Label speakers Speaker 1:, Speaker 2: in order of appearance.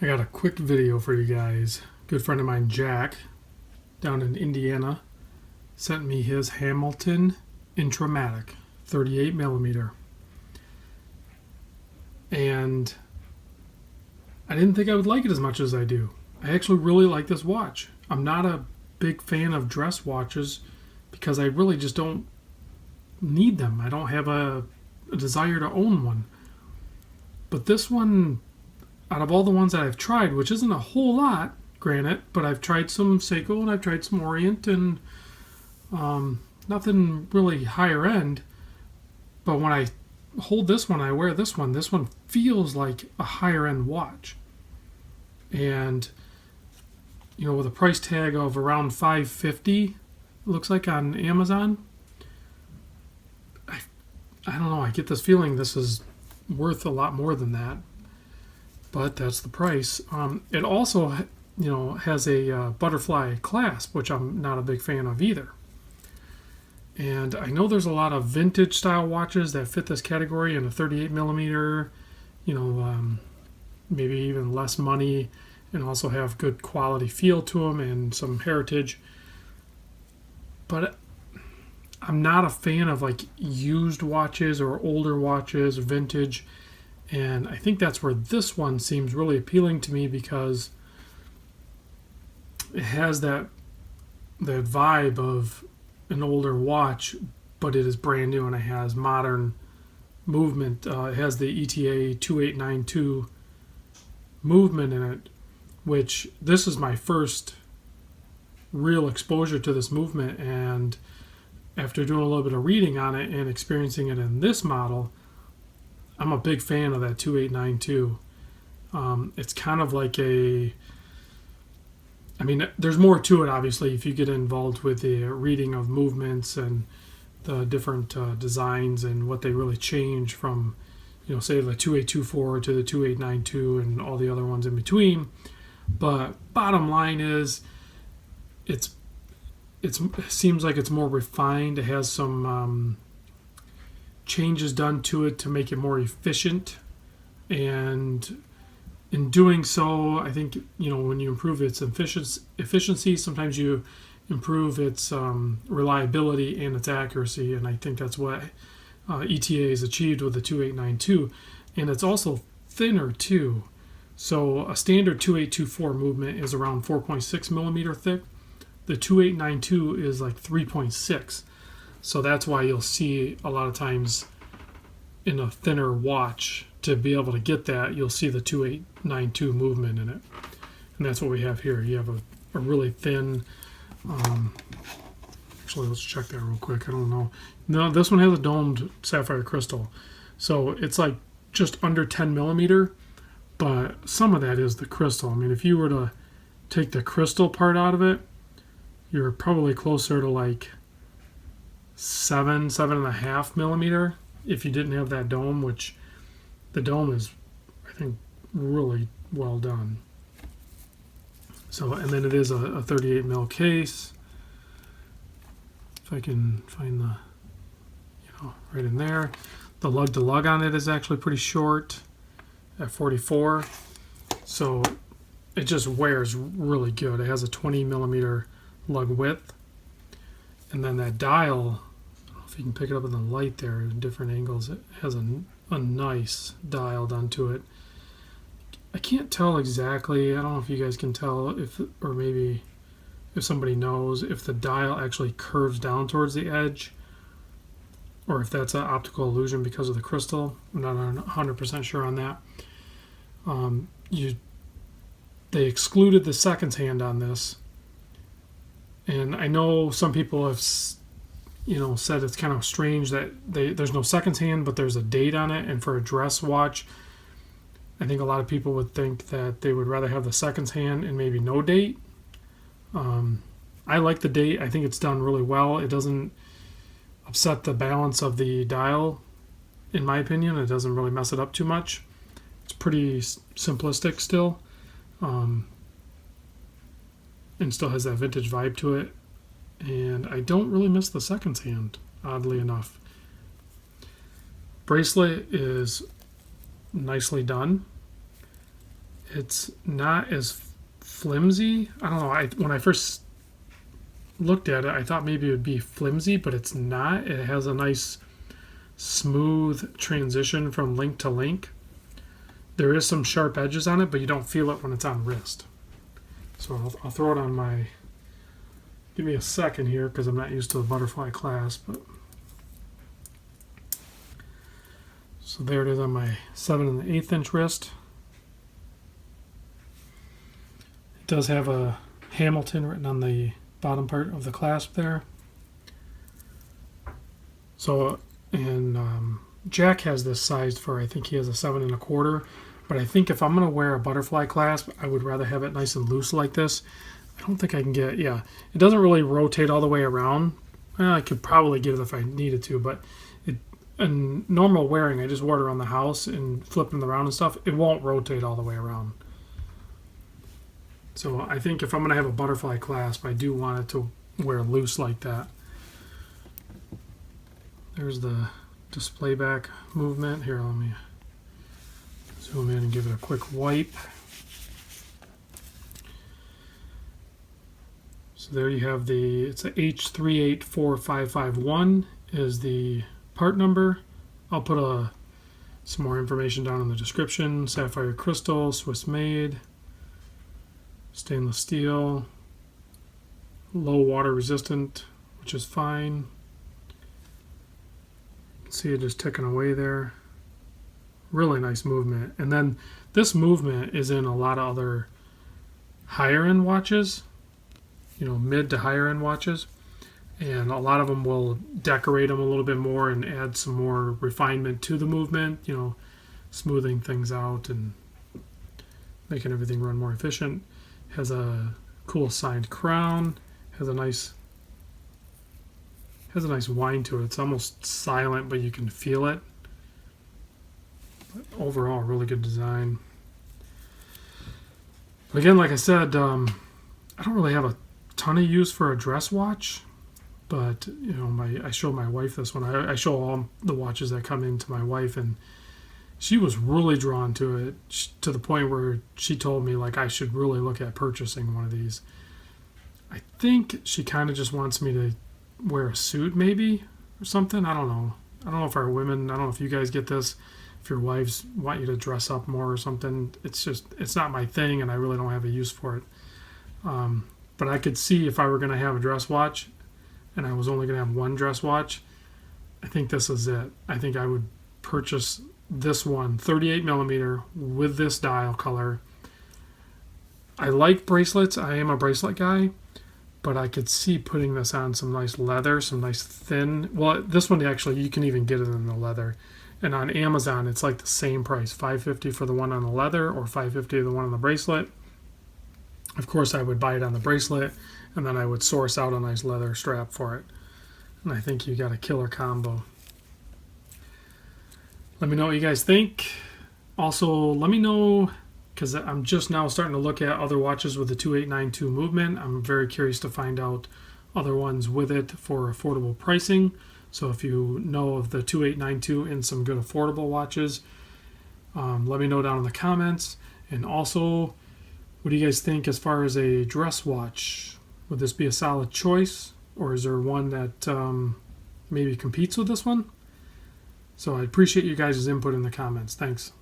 Speaker 1: I got a quick video for you guys. Good friend of mine, Jack, down in Indiana, sent me his Hamilton intra-matic 38 millimeter. And I didn't think I would like it as much as I do. I actually really like this watch. I'm not a big fan of dress watches because I really just don't need them. I don't have a desire to own one. But this one, out of all the ones that I've tried, which isn't a whole lot, granted, but I've tried some Seiko and I've tried some Orient and nothing really higher end. But when I hold this one, I wear this one feels like a higher end watch. And, you know, with a price tag of around $550, it looks like on Amazon, I don't know, I get this feeling this is worth a lot more than that. But that's the price. It also, you know, has a butterfly clasp, which I'm not a big fan of either. And I know there's a lot of vintage style watches that fit this category in a 38 millimeter, you know, maybe even less money, and also have good quality feel to them and some heritage. But I'm not a fan of like used watches or older watches, vintage. And I think that's where this one seems really appealing to me because it has that vibe of an older watch, but it is brand new and it has modern movement. It has the ETA 2892 movement in it, which this is my first real exposure to this movement. And after doing a little bit of reading on it and experiencing it in this model, I'm a big fan of that 2892. It's kind of like I mean, there's more to it, obviously, if you get involved with the reading of movements and the different designs and what they really change from, you know, say the 2824 to the 2892 and all the other ones in between. But bottom line is, it seems like it's more refined. It has some changes done to it to make it more efficient, and in doing so, I think, you know, when you improve its efficiency, sometimes you improve its reliability and its accuracy, and I think that's what ETA has achieved with the 2892. And it's also thinner too. So a standard 2824 movement is around 4.6 millimeter thick. The 2892 is like 3.6. So that's why you'll see a lot of times in a thinner watch, to be able to get that, you'll see the 2892 movement in it. And that's what we have here. You have a really thin, actually let's check that real quick. I don't know. No, this one has a domed sapphire crystal. So it's like just under 10 millimeter, but some of that is the crystal. I mean, if you were to take the crystal part out of it, you're probably closer to like 7.5 millimeter if you didn't have that dome, which the dome is, I think, really well done. So, and then it is a 38 mil case. If I can find the, you know, right in there. The lug to lug on it is actually pretty short at 44. So it just wears really good. It has a 20 millimeter lug width. And then that dial, I don't know if you can pick it up in the light there in different angles, it has a nice dial done to it. I can't tell exactly, I don't know if you guys can tell, if, or maybe if somebody knows, if the dial actually curves down towards the edge or if that's an optical illusion because of the crystal. I'm not 100% sure on that. They excluded the seconds hand on this. And I know some people have, you know, said it's kind of strange that there's no seconds hand, but there's a date on it. And for a dress watch, I think a lot of people would think that they would rather have the seconds hand and maybe no date. I like the date. I think it's done really well. It doesn't upset the balance of the dial, in my opinion. It doesn't really mess it up too much. It's pretty simplistic still. And still has that vintage vibe to it. And I don't really miss the seconds hand, oddly enough. Bracelet is nicely done. It's not as flimsy. I don't know. When I first looked at it, I thought maybe it would be flimsy, but it's not. It has a nice smooth transition from link to link. There is some sharp edges on it, but you don't feel it when it's on wrist. So I'll throw it on my... Give me a second here because I'm not used to the butterfly clasp. But so there it is on my 7 1/8 inch wrist. It does have a Hamilton written on the bottom part of the clasp there. So, and Jack has this sized for, I think he has a 7 1/4. But I think if I'm going to wear a butterfly clasp, I would rather have it nice and loose like this. I don't think I can get, yeah, it doesn't really rotate all the way around. Well, I could probably get it if I needed to, but in normal wearing, I just wear it around the house and flipping it around and stuff, it won't rotate all the way around. So I think if I'm going to have a butterfly clasp, I do want it to wear loose like that. There's the display back movement. Here, let me zoom in and give it a quick wipe. So there you have it's a H384551 is the part number. I'll put some more information down in the description. Sapphire crystal, Swiss made, stainless steel, low water resistant, which is fine. You can see it just ticking away there. Really nice movement. And then this movement is in a lot of other higher end watches, mid to higher end watches, and a lot of them will decorate them a little bit more and add some more refinement to the movement, smoothing things out and making everything run more efficient. Has a cool signed crown, has a nice whine to it. It's almost silent, but you can feel it. But overall, really good design. But again, like I said, I don't really have a ton of use for a dress watch, but I show my wife this one. I show all the watches that come into my wife, and she was really drawn to it to the point where she told me like I should really look at purchasing one of these. I think she kind of just wants me to wear a suit maybe or something. I don't know if our women, I don't know if you guys get this, if your wives want you to dress up more or something. It's not my thing, and I really don't have a use for it. But I could see if I were going to have a dress watch and I was only going to have one dress watch, I think this is it. I think I would purchase this one, 38 millimeter with this dial color. I like bracelets. I am a bracelet guy, but I could see putting this on some nice leather, some nice thin. Well, this one actually, you can even get it in the leather. And on Amazon, it's like the same price, $550 for the one on the leather or $550 for the one on the bracelet. Of course, I would buy it on the bracelet, and then I would source out a nice leather strap for it. And I think you got a killer combo. Let me know what you guys think. Also, let me know, because I'm just now starting to look at other watches with the 2892 movement. I'm very curious to find out other ones with it for affordable pricing. So if you know of the 2892 and some good affordable watches, let me know down in the comments. And also, what do you guys think as far as a dress watch? Would this be a solid choice, or is there one that maybe competes with this one? So I appreciate you guys' input in the comments. Thanks.